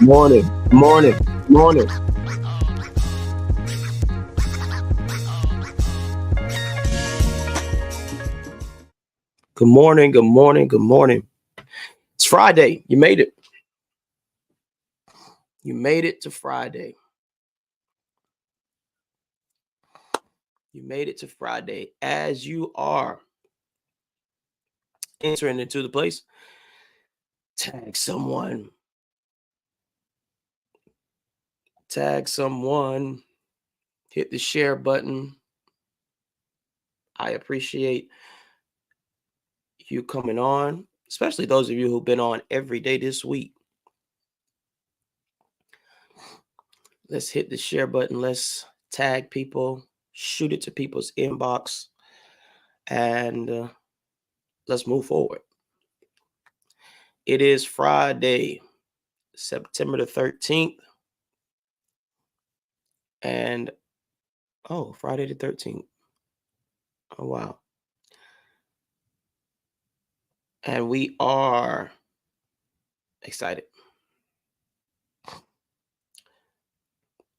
Morning, morning, morning. Good morning, good morning, good morning. It's Friday. You made it. You made it to Friday. You made it to Friday. As you are entering into the place, tag someone. Tag someone. Hit the share button. I appreciate you coming on, especially those of you who've been on every day this week. Let's hit the share button. Let's tag people, shoot it to people's inbox, and let's move forward. It is Friday, September the 13th. And Friday the 13th. Oh, wow. And we are excited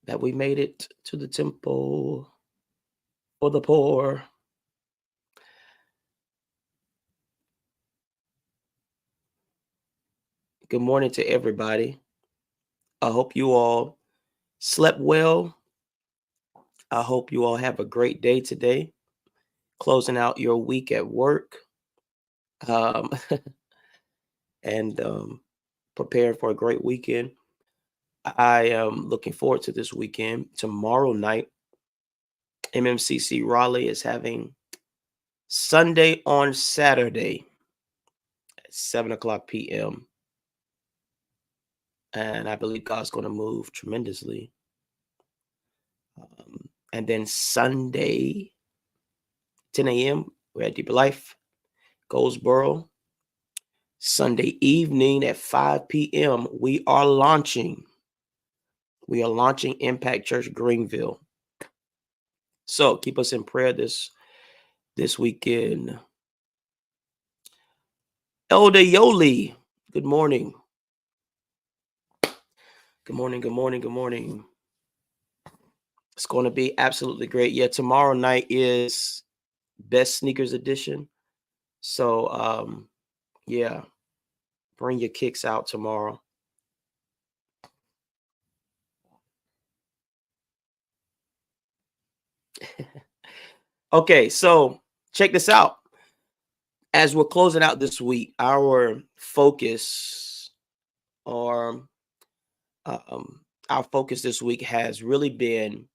that we made it to the temple for the poor. Good morning to everybody. I hope you all slept well. I hope you all have a great day today, closing out your week at work, um, and preparing for a great weekend. I am looking forward to this weekend. Tomorrow night, MMCC Raleigh is having Sunday on Saturday at 7:00 p.m. And I believe God's going to move tremendously. And then Sunday, 10 a.m., we're at Deeper Life, Goldsboro. Sunday evening at 5 p.m., we are launching Impact Church Greenville. So keep us in prayer this weekend. Elder Yoli, good morning. Good morning, good morning, good morning. It's going to be absolutely great. Yeah, tomorrow night is Best Sneakers Edition. So, yeah, bring your kicks out tomorrow. Okay, so check this out. As we're closing out this week, our focus or our focus this week has really been,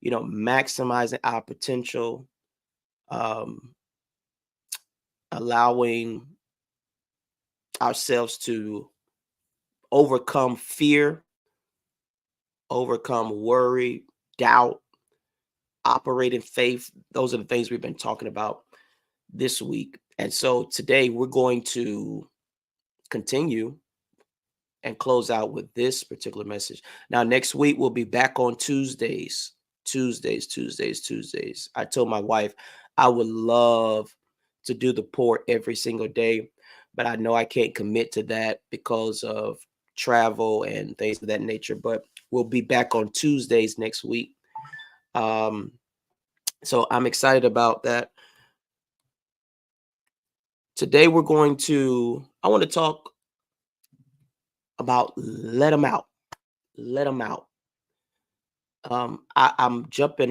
maximizing our potential, allowing ourselves to overcome fear, overcome worry, doubt, operate in faith. Those are the things we've been talking about this week. And so today we're going to continue and close out with this particular message. Now, next week we'll be back on Tuesdays. I told my wife I would love to do the pour every single day, but I know I can't commit to that because of travel and things of that nature. But we'll be back on Tuesdays next week. So I'm excited about that. Today I want to talk about let them out. Let them out. I'm jumping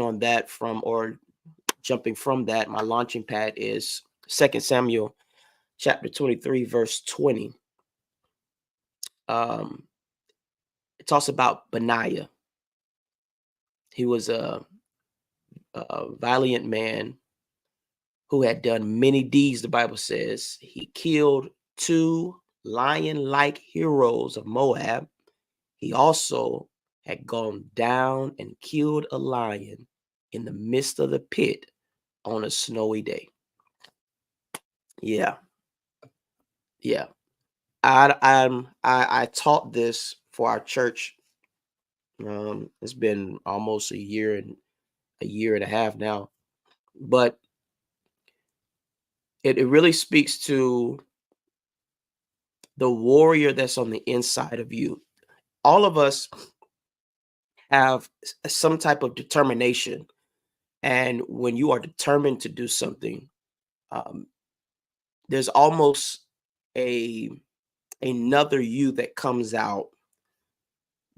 from that. My launching pad is 2 Samuel chapter 23, verse 20. It talks about Benaiah. He was a valiant man who had done many deeds, the Bible says. He killed 2 lion-like heroes of Moab. He also had gone down and killed a lion in the midst of the pit on a snowy day. Yeah. I taught this for our church. It's been almost a year and a half now, but it really speaks to the warrior that's on the inside of you. all of us have some type of determination. And when you are determined to do something, um, there's almost a another you that comes out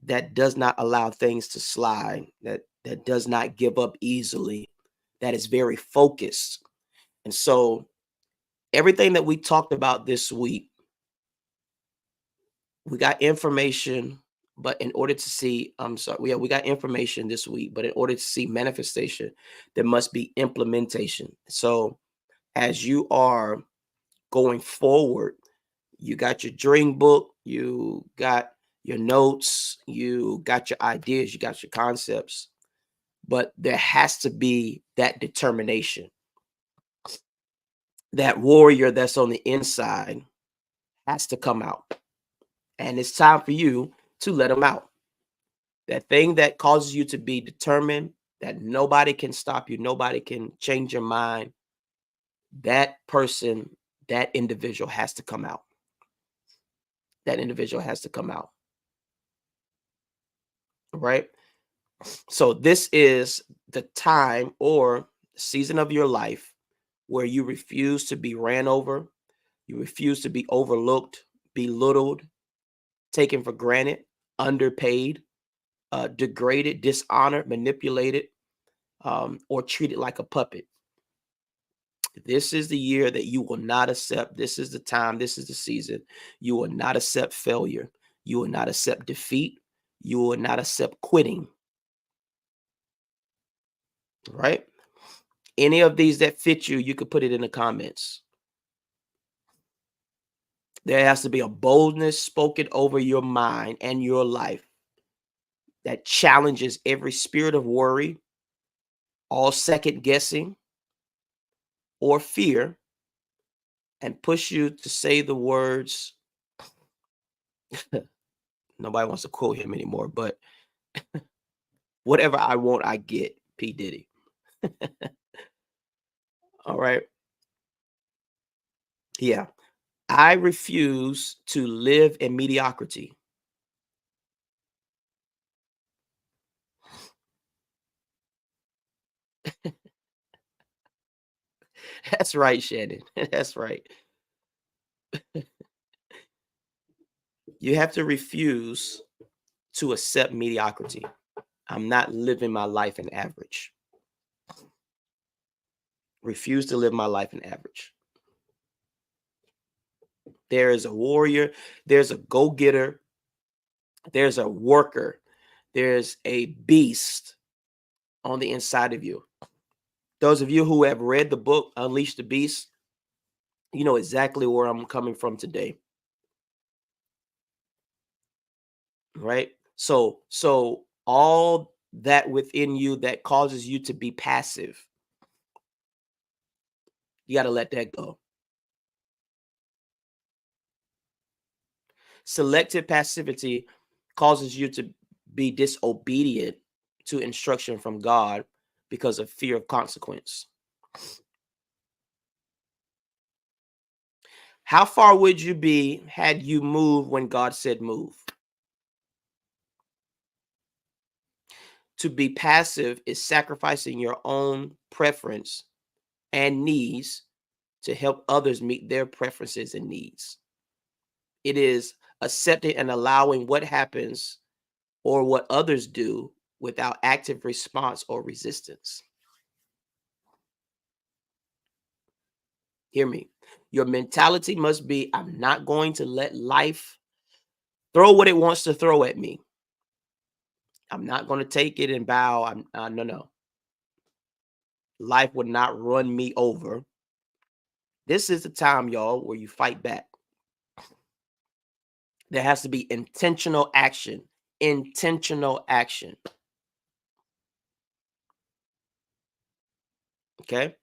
that does not allow things to slide, that does not give up easily, that is very focused. And so everything that we talked about this week, we got information, but in order to see, I'm sorry, we got information this week, but in order to see manifestation, there must be implementation. So as you are going forward, you got your dream book, you got your notes, you got your ideas, you got your concepts, but there has to be that determination. That warrior that's on the inside has to come out. And it's time for you to let them out. That thing that causes you to be determined, that nobody can stop you, nobody can change your mind, that person, that individual has to come out. That individual has to come out. Right? So this is the time or season of your life where you refuse to be ran over, you refuse to be overlooked, belittled, taken for granted, underpaid, degraded, dishonored, manipulated, or treated like a puppet. This is the year that you will not accept. This is the time. This is the season. You will not accept failure. You will not accept defeat. You will not accept quitting. Right? Any of these that fit you, you could put it in the comments. There has to be a boldness spoken over your mind and your life that challenges every spirit of worry, all second guessing, or fear, and push you to say the words. Nobody wants to quote him anymore, but whatever I want, I get. P. Diddy. All right. Yeah. I refuse to live in mediocrity. That's right, Shannon. That's right. You have to refuse to accept mediocrity. I'm not living my life in average. Refuse to live my life in average. There is a warrior, there's a go getter, there's a worker, there's a beast on the inside of you. Those of you who have read the book, Unleash the Beast, you know exactly where I'm coming from today. Right? So all that within you that causes you to be passive, you got to let that go. Selective passivity causes you to be disobedient to instruction from God because of fear of consequence. How far would you be had you moved when God said move? To be passive is sacrificing your own preference and needs to help others meet their preferences and needs. It is accepting and allowing what happens or what others do without active response or resistance. Hear me. Your mentality must be, I'm not going to let life throw what it wants to throw at me. I'm not going to take it and bow. No. Life would not run me over. This is the time, y'all, where you fight back. There has to be intentional action. Intentional action. Okay.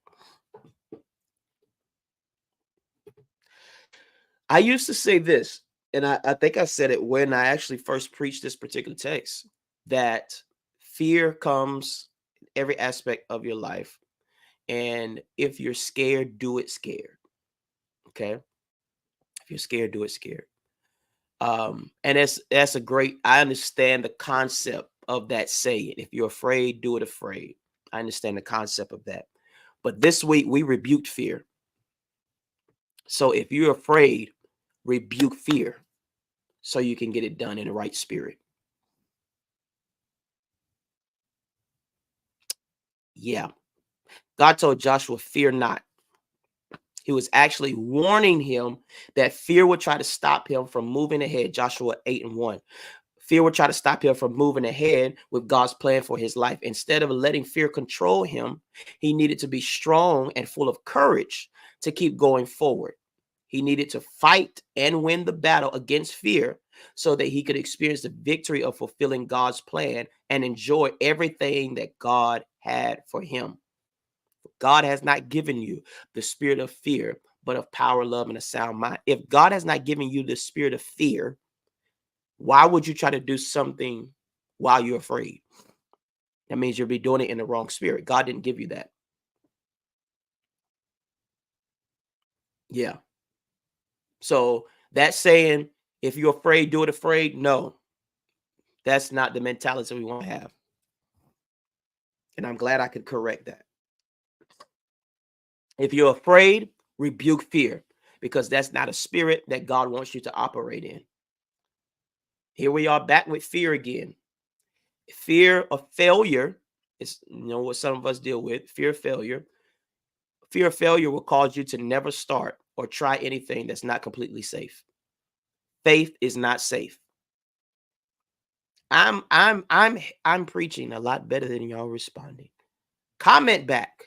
I used to say this, and I think I said it when I actually first preached this particular text, that fear comes in every aspect of your life. And if you're scared, do it scared. Okay. If you're scared, do it scared. And that's a great, I understand the concept of that saying. If you're afraid, do it afraid. I understand the concept of that. But this week we rebuked fear. So if you're afraid, rebuke fear so you can get it done in the right spirit. Yeah. God told Joshua, fear not. He was actually warning him that fear would try to stop him from moving ahead. Joshua 8:1. Fear would try to stop him from moving ahead with God's plan for his life. Instead of letting fear control him, he needed to be strong and full of courage to keep going forward. He needed to fight and win the battle against fear so that he could experience the victory of fulfilling God's plan and enjoy everything that God had for him. God has not given you the spirit of fear, but of power, love, and a sound mind. If God has not given you the spirit of fear, why would you try to do something while you're afraid? That means you'll be doing it in the wrong spirit. God didn't give you that. Yeah. So that's saying, if you're afraid, do it afraid. No, that's not the mentality we want to have. And I'm glad I could correct that. If you're afraid, rebuke fear, because that's not a spirit that God wants you to operate in. Here we are back with fear again. Fear of failure is, what some of us deal with. Fear of failure. Fear of failure will cause you to never start or try anything that's not completely safe. Faith is not safe. I'm preaching a lot better than y'all responding. Comment back.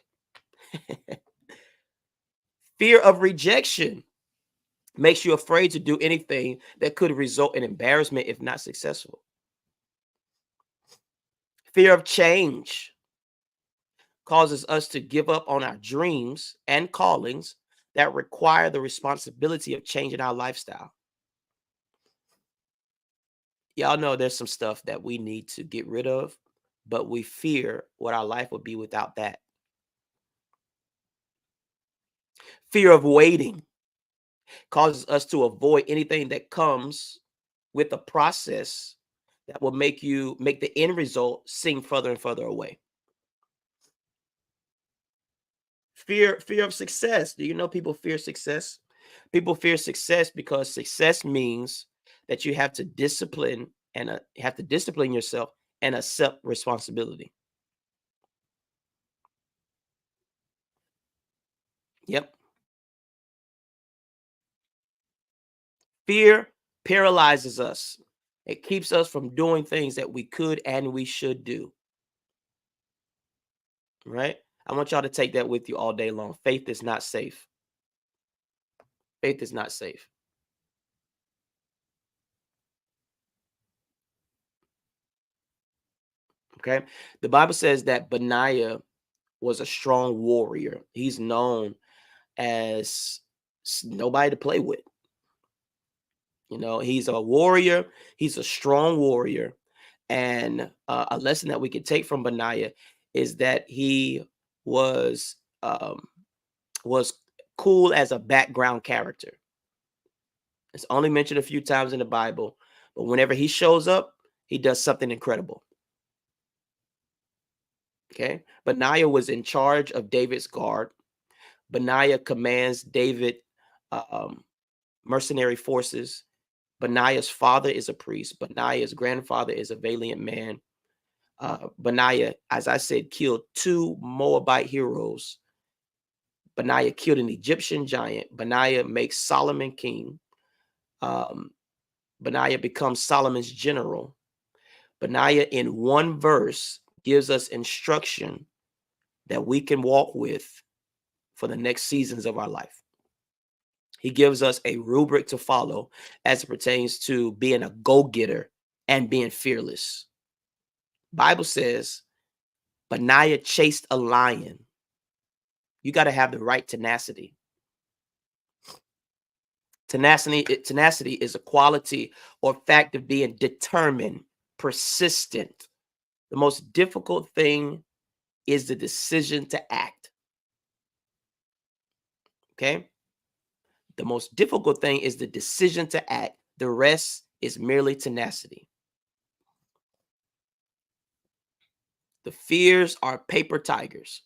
Fear of rejection makes you afraid to do anything that could result in embarrassment if not successful. Fear of change causes us to give up on our dreams and callings that require the responsibility of changing our lifestyle. Y'all know there's some stuff that we need to get rid of, but we fear what our life would be without that. Fear of waiting causes us to avoid anything that comes with a process that will make the end result seem further and further away. Fear of success. Do you know people fear success? People fear success because success means that you have to discipline yourself and accept responsibility. Yep. Fear paralyzes us. It keeps us from doing things that we could and we should do. Right? I want y'all to take that with you all day long. Faith is not safe. Faith is not safe. Okay. The Bible says that Benaiah was a strong warrior. He's known as nobody to play with. He's a warrior. He's a strong warrior. And a lesson that we could take from Benaiah is that he was was cool as a background character. It's only mentioned a few times in the Bible, but whenever he shows up, he does something incredible. Okay. Benaiah was in charge of David's guard. Benaiah commands David mercenary forces. Benaiah's father is a priest. Benaiah's grandfather is a valiant man. Benaiah, as I said, killed 2 Moabite heroes. Benaiah killed an Egyptian giant. Benaiah makes Solomon king. Benaiah becomes Solomon's general. Benaiah, in one verse, gives us instruction that we can walk with for the next seasons of our life. He gives us a rubric to follow as it pertains to being a go-getter and being fearless. Bible says Benaiah chased a lion. You got to have the right tenacity. Tenacity is a quality or fact of being determined, persistent. The most difficult thing is the decision to act. Okay? The most difficult thing is the decision to act. The rest is merely tenacity. The fears are paper tigers.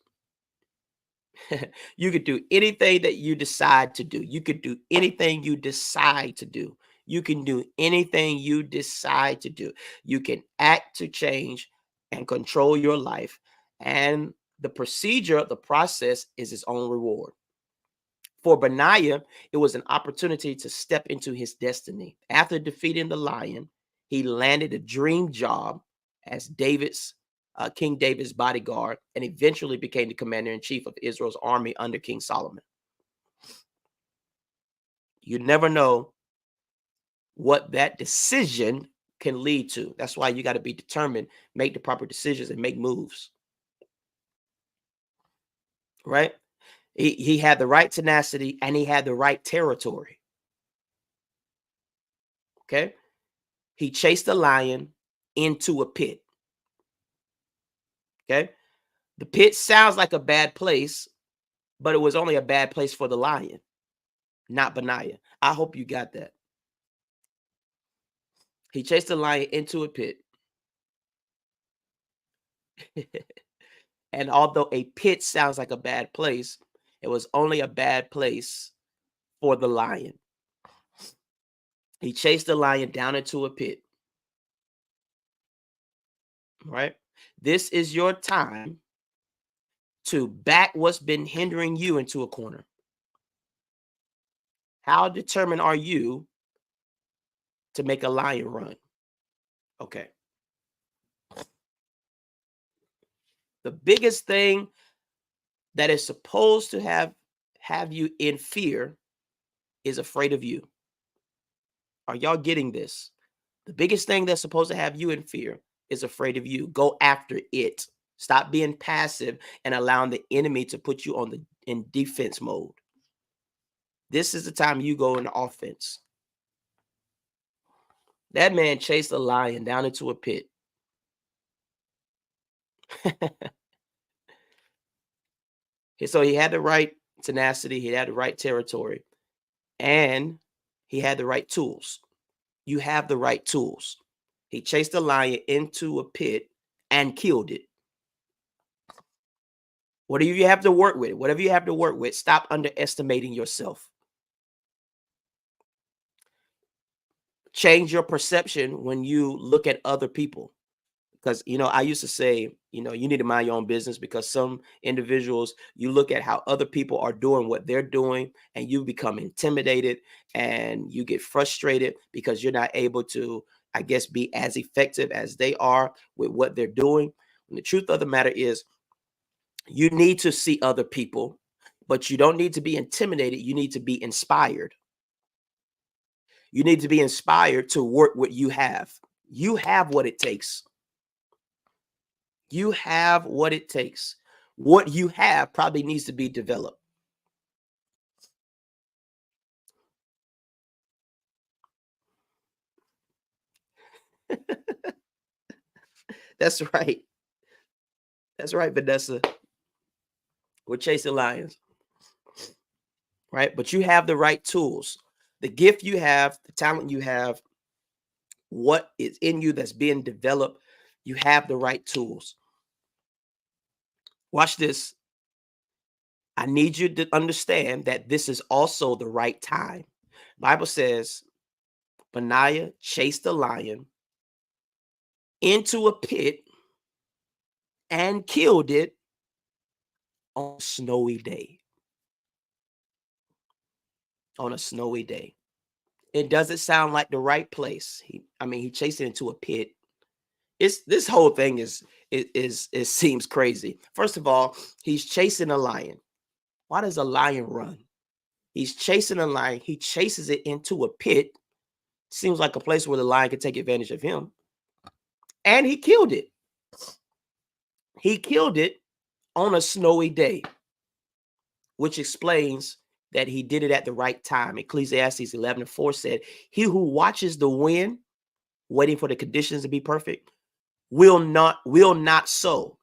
You could do anything that you decide to do. You could do anything you decide to do. You can do anything you decide to do. You can act to change and control your life. And the procedure, the process is its own reward. For Benaiah, it was an opportunity to step into his destiny. After defeating the lion, he landed a dream job as King David's bodyguard, and eventually became the commander-in-chief of Israel's army under King Solomon. You never know what that decision can lead to. That's why you got to be determined, make the proper decisions, and make moves. Right? He had the right tenacity and he had the right territory. Okay? He chased the lion into a pit. Okay? The pit sounds like a bad place, but it was only a bad place for the lion, not Benaiah. I hope you got that. He chased the lion into a pit. And although a pit sounds like a bad place, it was only a bad place for the lion. He chased the lion down into a pit. Right? This is your time to back what's been hindering you into a corner. How determined are you to make a lion run? Okay. The biggest thing that is supposed to have you in fear is afraid of you. Are y'all getting this? The biggest thing that's supposed to have you in fear is afraid of you. Go after it. Stop being passive and allowing the enemy to put you in defense mode. This is the time you go into offense. That man chased a lion down into a pit. So he had the right tenacity, he had the right territory, and he had the right tools. You have the right tools. He chased the lion into a pit and killed it. Whatever you have to work with, stop underestimating yourself. Change your perception when you look at other people. Because, I used to say, you need to mind your own business, because some individuals, you look at how other people are doing what they're doing and you become intimidated and you get frustrated because you're not able to, I guess, be as effective as they are with what they're doing. And the truth of the matter is, you need to see other people, but you don't need to be intimidated. You need to be inspired. You need to be inspired to work what you have. You have what it takes. You have what it takes. What you have probably needs to be developed. That's right. That's right, Vanessa. We're chasing lions. Right? But you have the right tools. The gift you have, the talent you have, what is in you that's being developed, you have the right tools. Watch this. I need you to understand that this is also the right time. Bible says Benaiah chased the lion into a pit and killed it on a snowy day. On a snowy day. It doesn't sound like the right place. He chased it into a pit. This whole thing it seems crazy. First of all, he's chasing a lion. Why does a lion run? He's chasing a lion. He chases it into a pit. Seems like a place where the lion could take advantage of him. And he killed it. He killed it on a snowy day, which explains that he did it at the right time. Ecclesiastes 11:4 said, "He who watches the wind, waiting for the conditions to be perfect, will not sow.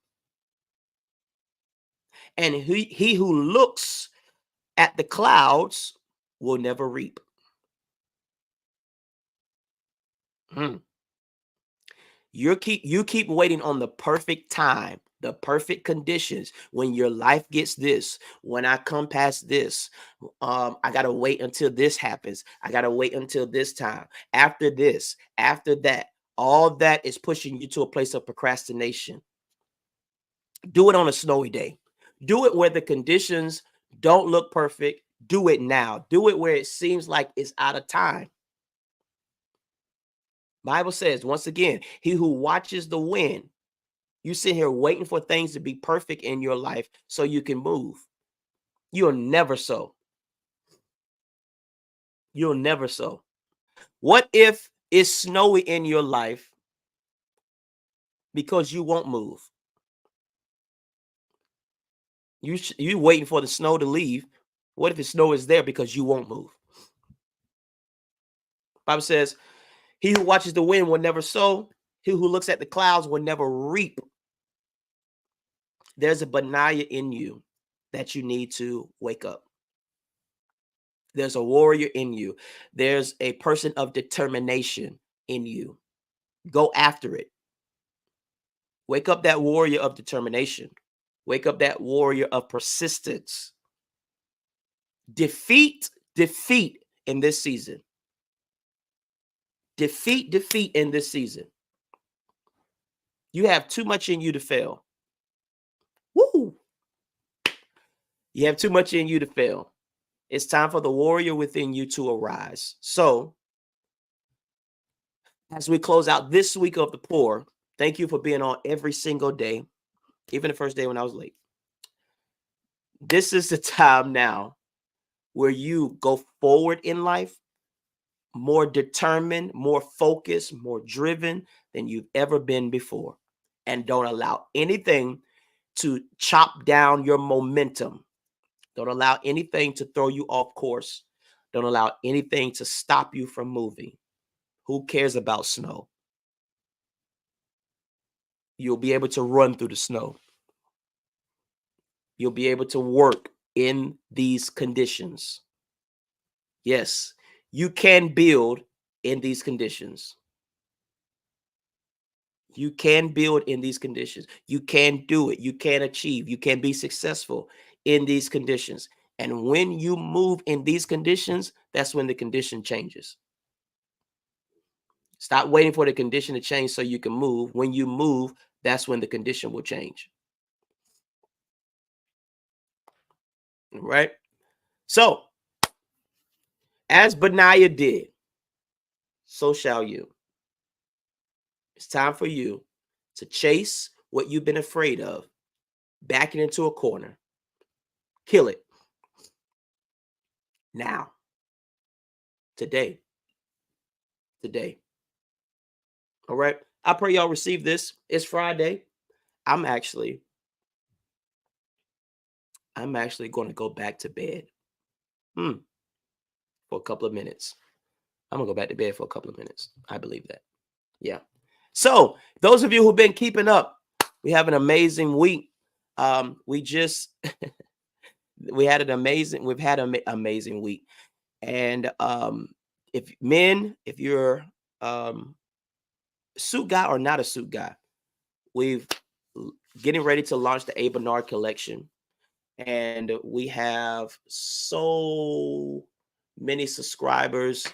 And he who looks at the clouds will never reap." You keep waiting on the perfect time, the perfect conditions. When your life gets this, when I come past this, I gotta wait until this happens. I gotta wait until this time. After this, after that, all that is pushing you to a place of procrastination. Do it on a snowy day. Do it where the conditions don't look perfect. Do it now. Do it where it seems like it's out of time. Bible says, once again, he who watches the wind. You sit here waiting for things to be perfect in your life so you can move. You'll never sow. You'll never sow. What if it's snowy in your life because you won't move? You waiting for the snow to leave. What if the snow is there because you won't move? Bible says, he who watches the wind will never sow. He who looks at the clouds will never reap. There's a Benaiah in you that you need to wake up. There's a warrior in you. There's a person of determination in you. Go after it. Wake up that warrior of determination. Wake up that warrior of persistence. Defeat in this season. Defeat in this season. You have too much in you to fail. Woo! You have too much in you to fail. It's time for the warrior within you to arise. So, as we close out this week of the poor, thank you for being on every single day, even the first day when I was late. This is the time now where you go forward in life more determined, more focused, more driven than you've ever been before. And don't allow anything to chop down your momentum. Don't allow anything to throw you off course. Don't allow anything to stop you from moving. Who cares about snow? You'll be able to run through the snow. You'll be able to work in these conditions. Yes, you can build in these conditions. You can build in these conditions. You can do it. You can achieve. You can be successful in these conditions. And when you move in these conditions, that's when the condition changes. Stop waiting for the condition to change so you can move. When you move, that's when the condition will change. All right? So, as Benaiah did, so shall you. It's time for you to chase what you've been afraid of, back it into a corner. Kill it. Now. Today. All right. I pray y'all receive this. It's Friday. I'm actually going to go back to bed. For a couple of minutes. I'm gonna go back to bed for a couple of minutes. I believe that. Yeah. So those of you who've been keeping up, we have an amazing week. We've had an amazing week. And if you're suit guy or not a suit guy, we've getting ready to launch the A. Bernard collection. And we have so many subscribers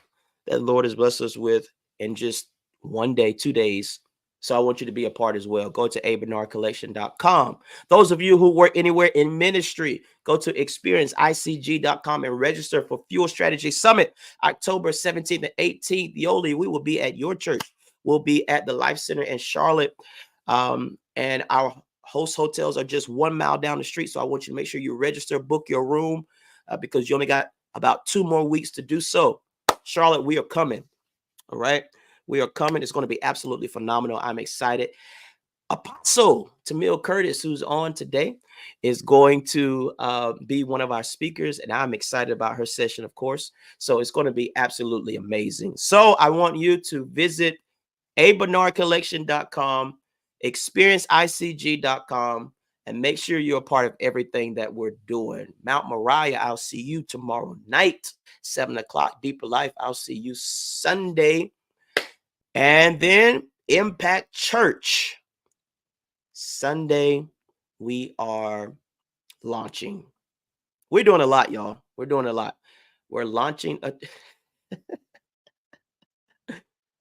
that the Lord has blessed us with in just 1 day, 2 days. So I want you to be a part as well. Go to abernardcollection.com. Those of you who work anywhere in ministry, go to experienceicg.com and register for Fuel Strategy Summit, October 17th and 18th. Yoli, we will be at your church. We'll be at the Life Center in Charlotte. And our host hotels are just 1 mile down the street. So I want you to make sure you register, book your room, because you only got about 2 more weeks to do so. Charlotte, we are coming. All right. We are coming. It's going to be absolutely phenomenal. I'm excited. Apostle Tamil Curtis, who's on today, is going to be one of our speakers. And I'm excited about her session, of course. So it's going to be absolutely amazing. So I want you to visit abernardcollection.com, experienceicg.com, and make sure you're a part of everything that we're doing. Mount Moriah, I'll see you tomorrow night, 7 o'clock. Deeper Life, I'll see you Sunday. And then Impact Church. Sunday, we are launching. We're doing a lot, y'all. We're doing a lot. We're launching a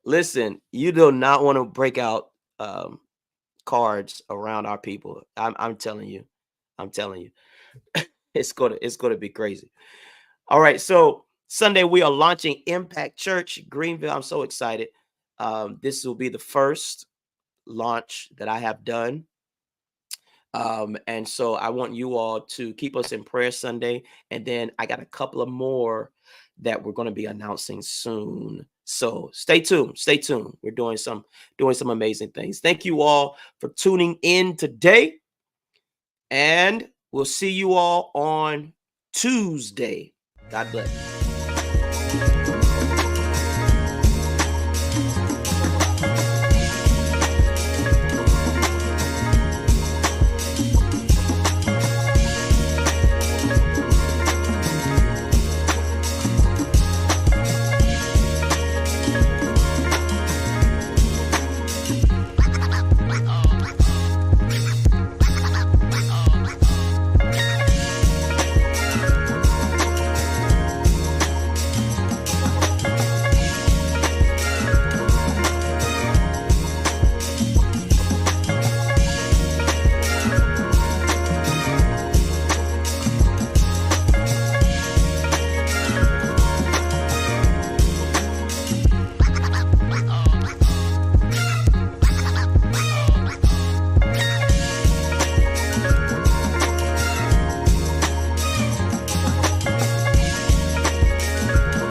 listen, you do not want to break out cards around our people. I'm telling you. I'm telling you. It's gonna be crazy. All right. So Sunday we are launching Impact Church Greenville. I'm so excited. This will be the first launch that I have done. And so I want you all to keep us in prayer Sunday. And then I got a couple of more that we're going to be announcing soon. So stay tuned. Stay tuned. We're doing some amazing things. Thank you all for tuning in today. And we'll see you all on Tuesday. God bless.